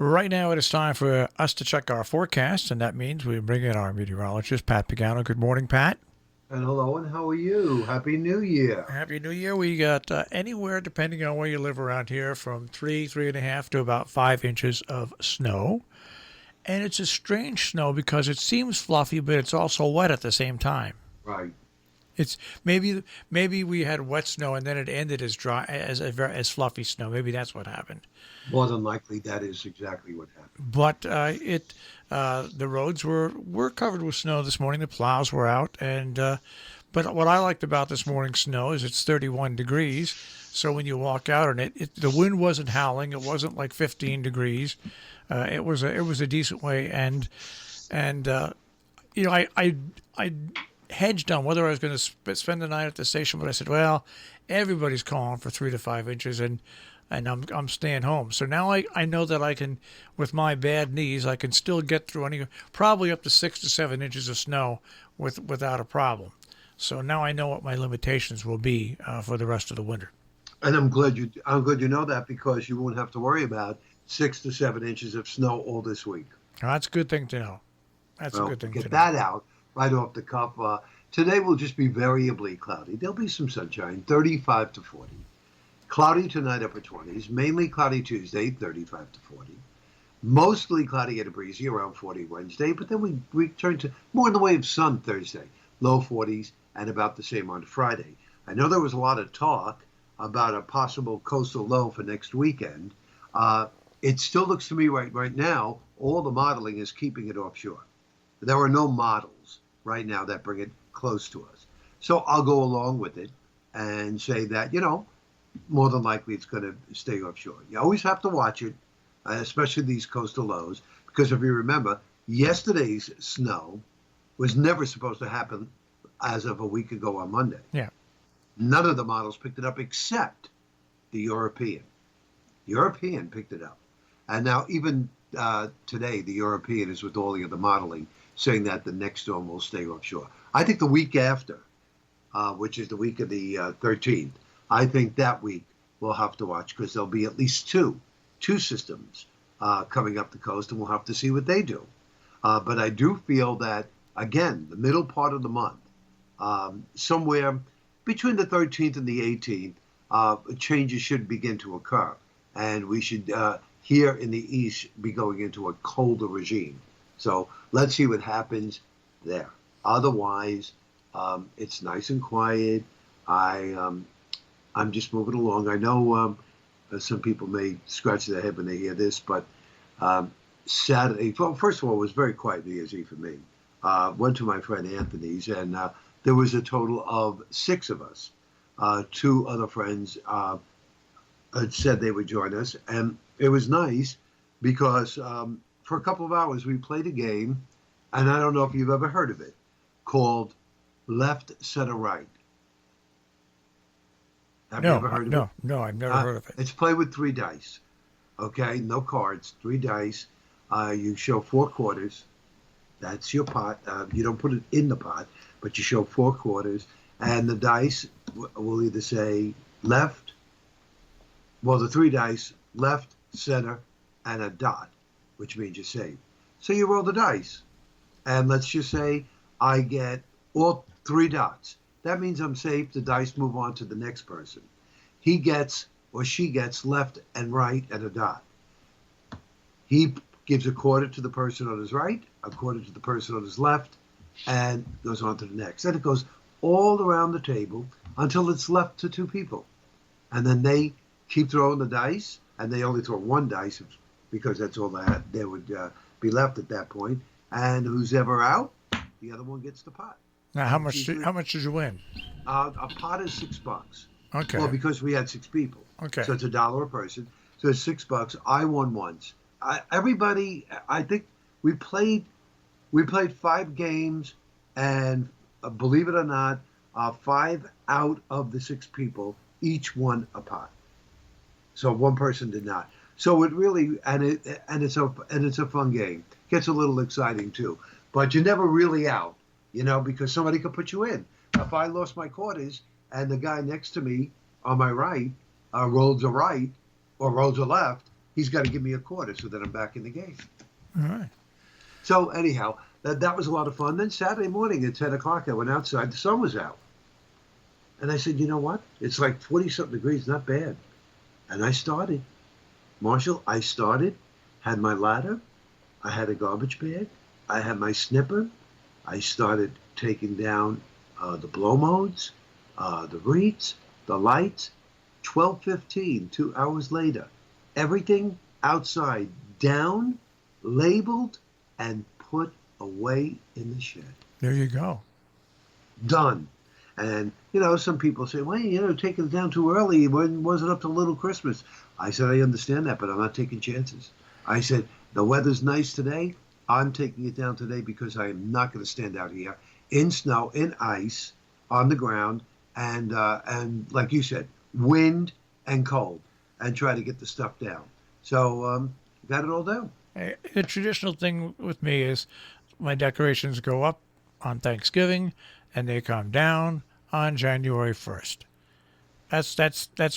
Right now, it is time for us to check our forecast, and that means we bring in our meteorologist, Pat Pagano. Good morning, Pat. And hello, and how are you? Happy New Year. Happy New Year. We got anywhere, depending on where you live around here, from 3.5 to about 5 inches of snow. And it's a strange snow because it seems fluffy, but it's also wet at the same time. Right. It's maybe we had wet snow and then it ended as dry as fluffy snow. Maybe that's what happened. More than likely, that is exactly what happened. But the roads were covered with snow this morning. The plows were out, and but what I liked about this morning's snow is it's 31 degrees. So when you walk out on it, the wind wasn't howling. It wasn't like 15 degrees. It was a decent way, and I hedged on whether I was going to spend the night at the station, but I said, well, everybody's calling for 3 to 5 inches, and I'm staying home. So now I know that I can, with my bad knees, I can still get through probably up to 6 to 7 inches of snow without a problem. So now I know what my limitations will be for the rest of the winter. And I'm glad you know that because you won't have to worry about 6 to 7 inches of snow all this week. Now, that's a good thing to know. That's a Well, good thing to get know. that out right off the cuff. Today will just be variably cloudy. There'll be some sunshine, 35 to 40. Cloudy tonight, upper 20s. Mainly cloudy Tuesday, 35 to 40. Mostly cloudy at breezy, around 40 Wednesday. But then we return to more in the way of sun Thursday, low 40s, and about the same on Friday. I know there was a lot of talk about a possible coastal low for next weekend. It still looks to me right now, all the modeling is keeping it offshore. There are no models right now that bring it close to us. So I'll go along with it and say that, more than likely it's going to stay offshore. You always have to watch it, especially these coastal lows, because if you remember, yesterday's snow was never supposed to happen as of a week ago on Monday. Yeah. None of the models picked it up except the European. European picked it up. And now even today, the European is with all the other modeling saying that the next storm will stay offshore. I think the week after, which is the week of the 13th, I think that week we'll have to watch because there'll be at least two systems coming up the coast, and we'll have to see what they do. But I do feel that, again, the middle part of the month, somewhere between the 13th and the 18th, changes should begin to occur. And we should, here in the east, be going into a colder regime. So let's see what happens there. Otherwise, it's nice and quiet. I'm just moving along. I know some people may scratch their head when they hear this, but Saturday, well, first of all, it was very quiet New Year's Eve for me. Went to my friend Anthony's, and there was a total of 6 of us. 2 other friends had said they would join us, and it was nice because for a couple of hours we played a game, and I don't know if you've ever heard of it, called Left, Center, Right. Have you ever heard of it? No, I've never heard of it. It's played with 3 dice. Okay, no cards, 3 dice. You show 4 quarters. That's your pot. You don't put it in the pot, but you show 4 quarters, and the dice will either say left. Well, the 3 dice, left, center, and a dot, which means you're safe. So you roll the dice, and let's just say I get all 3 dots. That means I'm safe. The dice move on to the next person. He gets or she gets left and right and a dot. He gives a quarter to the person on his right, a quarter to the person on his left, and goes on to the next. And it goes all around the table until it's left to 2 people. And then they keep throwing the dice, and they only throw 1 dice because that's all they would be left at that point. And who's ever out, the other one gets the pot. Now, how much did you win? A pot is $6. Okay. Well, because we had 6 people. Okay. So it's $1 a person. So it's $6. I won once. Everybody, I think we played 5 games, and believe it or not, 5 out of the 6 people each won a pot. So 1 person did not. So it really, and it's a fun game. Gets a little exciting too, but you're never really out, because somebody could put you in. If I lost my quarters and the guy next to me on my right rolls a right or rolls a left, he's got to give me a quarter so that I'm back in the game. All right. So anyhow, that was a lot of fun. Then Saturday morning at 10 o'clock, I went outside. The sun was out. And I said, you know what? It's like 40-something degrees, not bad. And I started. Marshall, I started, had my ladder. I had a garbage bag. I had my snipper. I started taking down the blow modes, the reeds, the lights. 12:15, 2 hours later. Everything outside down, labeled, and put away in the shed. There you go. Done. And, some people say, well, taking it down too early, when was it up to Little Christmas? I said, I understand that, but I'm not taking chances. I said, the weather's nice today. I'm taking it down today because I am not going to stand out here in snow, in ice, on the ground, and like you said, wind and cold, and try to get the stuff down. So got it all down. Hey, the traditional thing with me is my decorations go up on Thanksgiving and they come down on January 1st. That's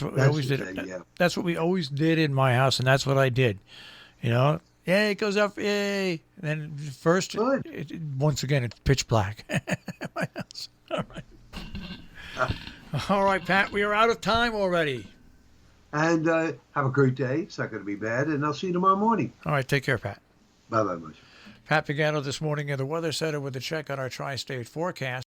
what we always did. Yeah. That's what we always did in my house, and that's what I did. Yay, it goes up, yay. And then first, once again, it's pitch black at my house. All right. All right, Pat, we are out of time already. And have a great day. It's not going to be bad, and I'll see you tomorrow morning. All right, take care, Pat. Bye-bye, Marshall. Pat Pagano this morning in the Weather Center with a check on our tri-state forecast.